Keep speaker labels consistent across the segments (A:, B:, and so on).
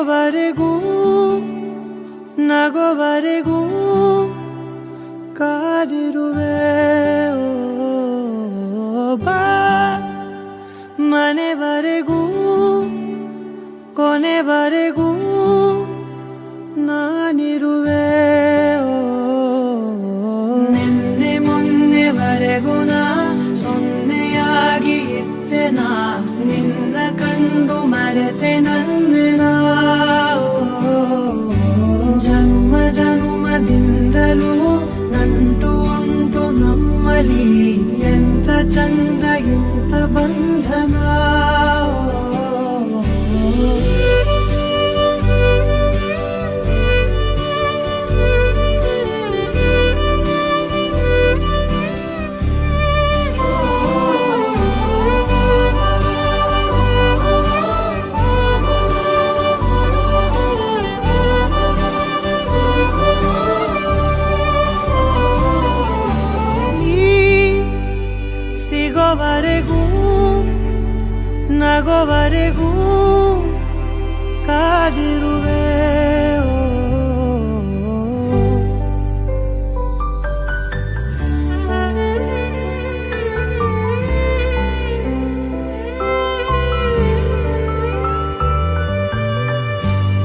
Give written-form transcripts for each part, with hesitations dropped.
A: ಸಿಗೋವರೆಗೂ ನಗೋವರೆಗೂ ಕಾದಿರುವೆ ಬಾ ಮನೆವರೆಗೂ ಕೊನೆವರೆಗೂ ನಾನಿರುವೆ ನಿನ್ನೆ ಮೊನ್ನೆವರೆಗೂ ನಾ ಸೊನ್ನೆಯಾಗಿ ಇದ್ದೆ ನಾ ನಿನ್ನ ಕಂಡು ಮರೆತೆ ನಂದಿನ ಜನ್ಮ ಜನ್ಮದಿಂದಲೂ ನಂಟು ಉಂಟು ನಮ್ಮಲ್ಲಿ ಎಂತ ಚಂದ ಎಂತ ಬಂಧನ ಸಿಗೋವರೆಗೂ ನಗೋವರೆಗೂ ಕಾದಿರುವೆ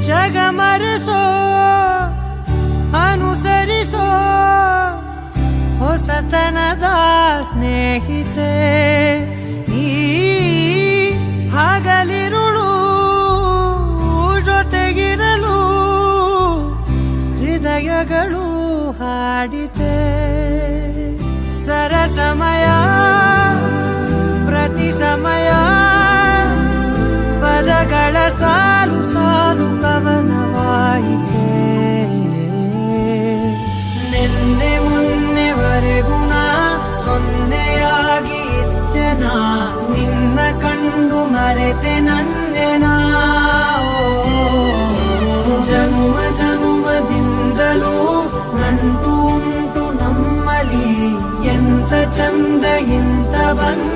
A: ಜಗ ಮರೆಸೋ ಅನುಸರಿಸೋ ಹೊಸತನದ ಸ್ನೇಹಿತೆ ಈ ಹಗಲಿರುಳು ಜೊತೆಗಿರಲು ಹೃದಯಗಳು ಹಾಡಿತೆ ಸರಸಮಯ ಪ್ರತಿ ಸಮಯ ಪದಗಳ ಸಾಲು ಸಾಲು ಕವನವಾಯಿತೆ ನಿನ್ನೆ ಮೊನ್ನೆವರೆಗೂ ನಾ ಸೊನ್ನೆಯಾಗಿ ಇದ್ದೆ ನಾ ನಿನ್ನ ಕಂಡು ಮರೆತೆ ನಂದೆನ ಜನ್ಮ ಜನ್ಮದಿಂದಲೂ ನಂಟು ಉಂಟು ನಮ್ಮಲ್ಲಿ ಎಂತ ಚಂದ ಎಂತ ಬಂದ